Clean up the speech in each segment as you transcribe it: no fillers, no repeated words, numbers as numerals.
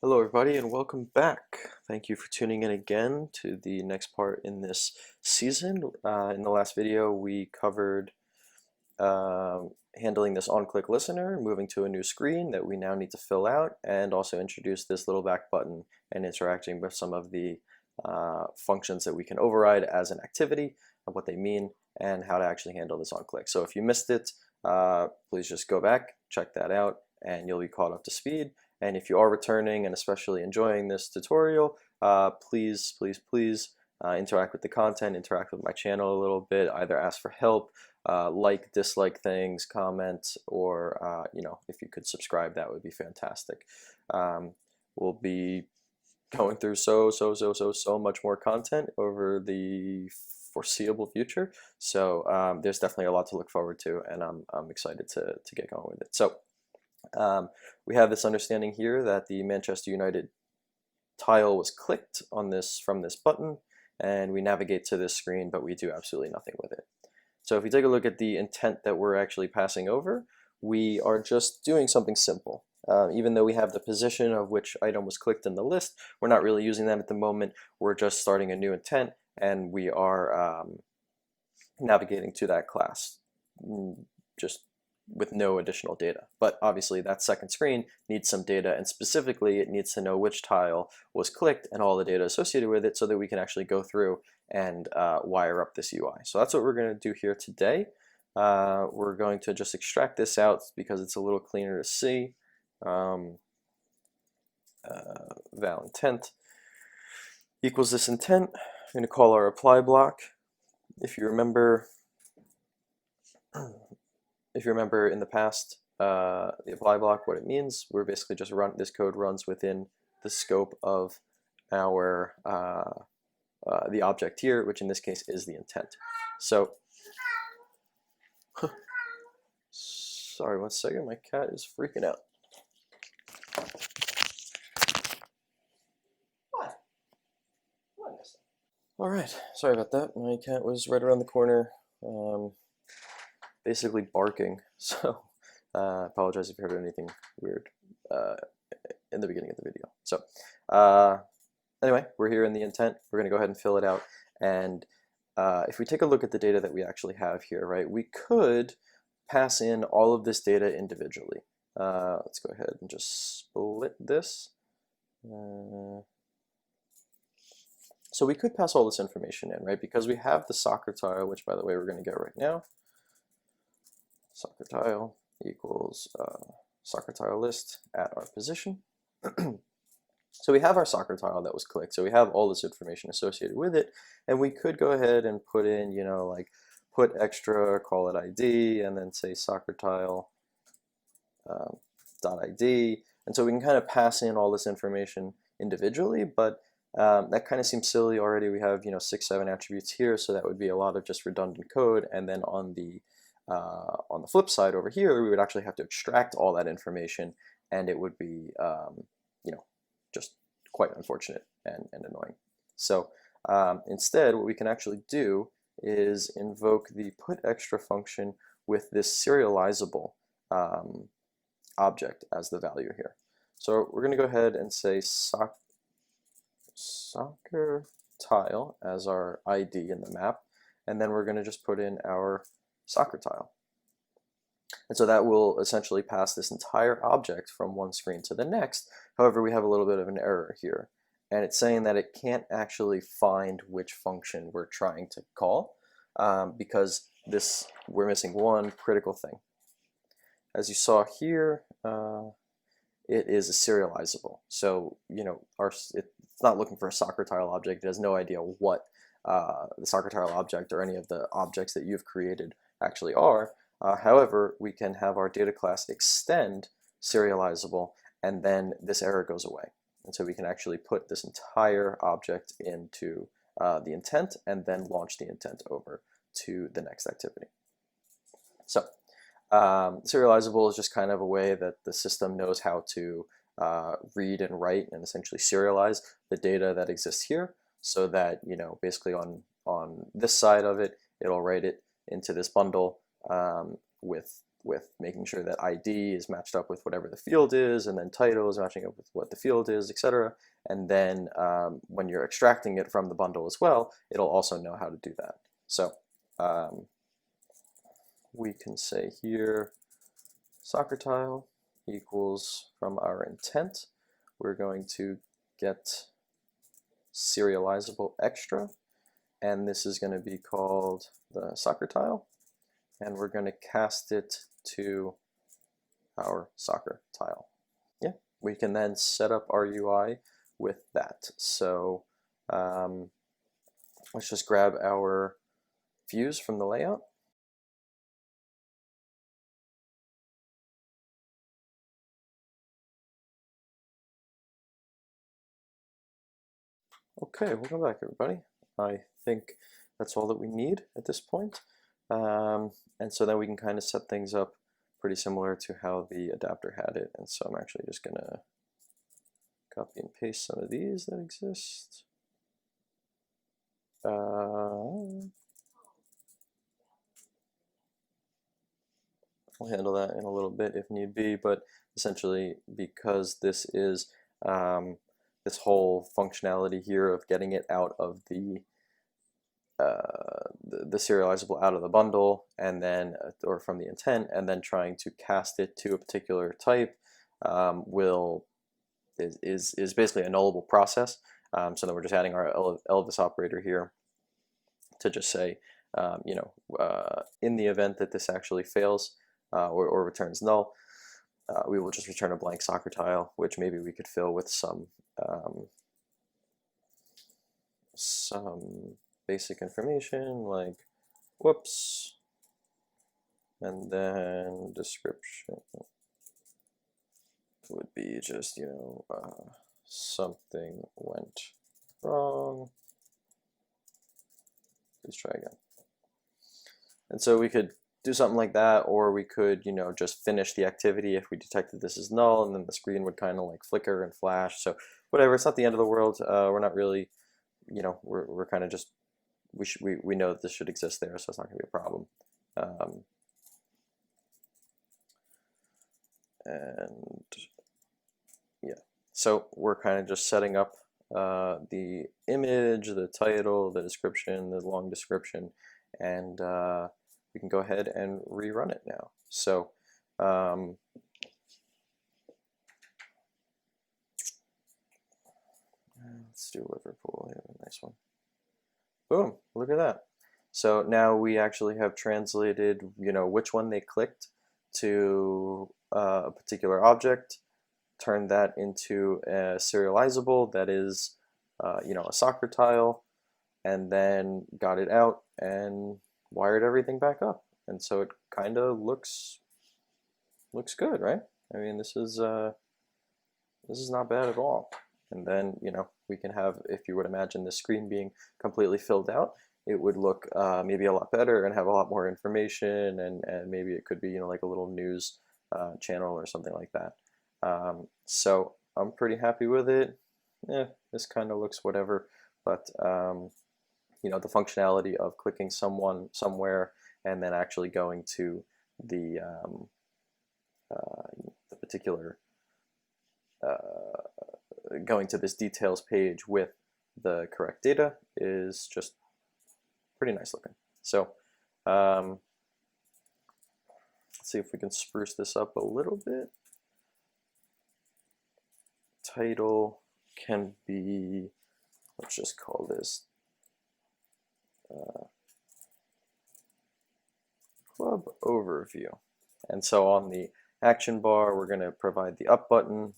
Hello, everybody, and welcome back. Thank you for tuning in again to the next part in this season. In the last video, we covered handling this on-click listener, moving to a new screen that we now need to fill out, and also introduce this little back button and interacting with some of the functions that we can override as an activity and what they mean and how to actually handle this on-click. So if you missed it, please just go back, check that out, and you'll be caught up to speed. And if you are returning and especially enjoying this tutorial, please interact with the content, interact with my channel a little bit, either ask for help, like, dislike things, comment, or if you could subscribe, that would be fantastic. We'll be going through so much more content over the foreseeable future. So there's definitely a lot to look forward to, and I'm excited to get going with it. So we have this understanding here that the Manchester United tile was clicked on this from this button, and we navigate to this screen, but we do absolutely nothing with it. So if we take a look at the intent that we're actually passing over, we are just doing something simple. Even though we have the position of which item was clicked in the list, we're not really using that at the moment. We're just starting a new intent, and we are navigating to that class, just with no additional data. But obviously that second screen needs some data, and specifically it needs to know which tile was clicked and all the data associated with it so that we can actually go through and wire up this UI. So that's what we're going to do here today. We're going to just extract this out because it's a little cleaner to see. Val intent equals this intent. I'm going to call our apply block. If you remember in the past, the apply block, what it means, we're basically just this code runs within the scope of our the object here, which in this case is the intent. So, sorry, 1 second, my cat is freaking out. What? All right, sorry about that. My cat was right around the corner, basically barking. So, I apologize if you heard anything weird in the beginning of the video. So, anyway, we're here in the intent. We're going to go ahead and fill it out. And if we take a look at the data that we actually have here, right, we could pass in all of this data individually. Let's go ahead and just split this. So we could pass all this information in, right, because we have the soccer tile, which, by the way, we're going to get right now. Soccer tile equals soccer tile list at our position. So we have our soccer tile that was clicked, so we have all this information associated with it, and we could go ahead and put in, like put extra, call it ID, and then say soccer tile dot ID, and so we can kind of pass in all this information individually, but that kind of seems silly already. We have 6, 7 attributes here, so that would be a lot of just redundant code, and then on the flip side over here, we would actually have to extract all that information, and it would be just quite unfortunate and annoying. So instead, what we can actually do is invoke the put extra function with this serializable object as the value here. So we're going to go ahead and say soccer tile as our ID in the map, and then we're going to just put in our soccer tile. And so that will essentially pass this entire object from one screen to the next. However, we have a little bit of an error here, and it's saying that it can't actually find which function we're trying to call because we're missing one critical thing. As you saw here, it is a serializable. So it's not looking for a soccer tile object. It has no idea what the soccer tile object or any of the objects that you've created actually are. However, we can have our data class extend serializable, and then this error goes away. And so we can actually put this entire object into the intent and then launch the intent over to the next activity. So serializable is just kind of a way that the system knows how to read and write and essentially serialize the data that exists here, so that basically on this side of it, it'll write it into this bundle with with making sure that ID is matched up with whatever the field is, and then title is matching up with what the field is, etc. And then when you're extracting it from the bundle as well, it'll also know how to do that. So we can say here soccer tile equals, from our intent, we're going to get serializable extra, and this is going to be called the soccer tile, and we're going to cast it to our soccer tile. Yeah, we can then set up our UI with that. So let's just grab our views from the layout. Okay, welcome back everybody. I think that's all that we need at this point. And so then we can kind of set things up pretty similar to how the adapter had it. And so I'm actually just gonna copy and paste some of these that exist. I'll handle that in a little bit if need be, but essentially because this is this whole functionality here of getting it out of the serializable out of the bundle, and then or from the intent, and then trying to cast it to a particular type is basically a nullable process. So then we're just adding our Elvis operator here to just say, in the event that this actually fails or returns null, we will just return a blank soccer tile, which maybe we could fill with some basic information like whoops, and then description would be just, something went wrong. Let's try again. And so we could do something like that, or we could, just finish the activity if we detected this is null, and then the screen would kind of like flicker and flash. So whatever, it's not the end of the world. We're not really, we're kind of just, we know that this should exist there, so it's not going to be a problem. And yeah, so we're kind of just setting up the image, the title, the description, the long description, and we can go ahead and rerun it now. So let's do Liverpool. Yeah, a nice one. Boom, look at that. So now we actually have translated, which one they clicked to a particular object, turned that into a serializable that is, a soccer tile, and then got it out and wired everything back up. And so it kind of looks good, right? I mean, this is not bad at all. And then, we can have, if you would imagine the screen being completely filled out, it would look maybe a lot better and have a lot more information, and maybe it could be, like a little news channel or something like that. So I'm pretty happy with it. This kind of looks whatever, but the functionality of clicking someone somewhere and then actually going to the particular going to this details page with the correct data is just pretty nice looking. So let's see if we can spruce this up a little bit. Title can be, let's just call this club overview. And so on the action bar, we're going to provide the up button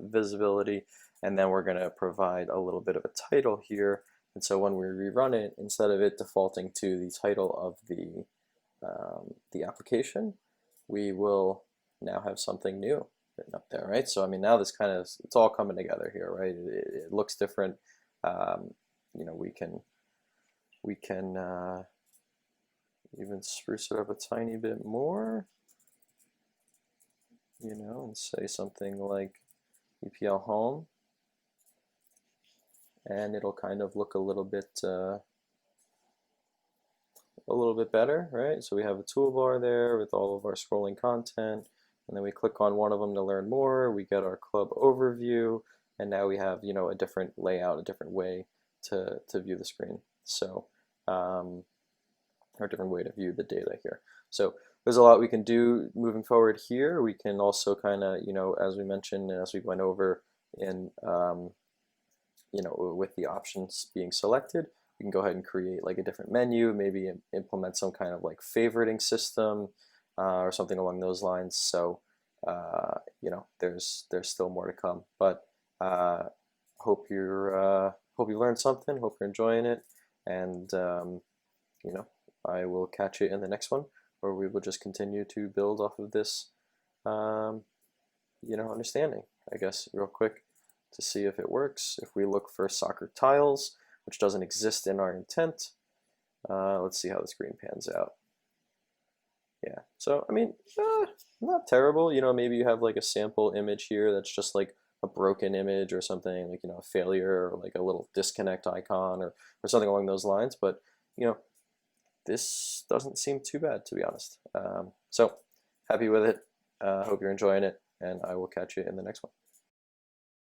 visibility, and then we're going to provide a little bit of a title here. And so when we rerun it, instead of it defaulting to the title of the application, we will now have something new written up there, right? So I mean, now this kind of, it's all coming together here, right? It looks different. We can even spruce it up a tiny bit more, and say something like EPL home, and it'll kind of look a little bit a little bit better, right? So we have a toolbar there with all of our scrolling content, and then we click on one of them to learn more. We get our club overview, and now we have, you know, a different layout, a different way to view the screen. So, or a different way to view the data here. So there's a lot we can do moving forward here. We can also kind of, you know, as we mentioned, as we went over in, you know, with the options being selected, we can go ahead and create like a different menu, maybe implement some kind of like favoriting system or something along those lines. So, you know, there's still more to come. But hope you learned something. Hope you're enjoying it, and you know, I will catch you in the next one, where we will just continue to build off of this, um, you know, understanding. I guess real quick to see if it works. If we look for soccer tiles, which doesn't exist in our intent, let's see how the screen pans out. Yeah, so I mean, not terrible. You know, maybe you have like a sample image here that's just like a broken image or something, like, you know, a failure or like a little disconnect icon or something along those lines. But, you know, this doesn't seem too bad, to be honest. So happy with it. Hope you're enjoying it, and I will catch you in the next one.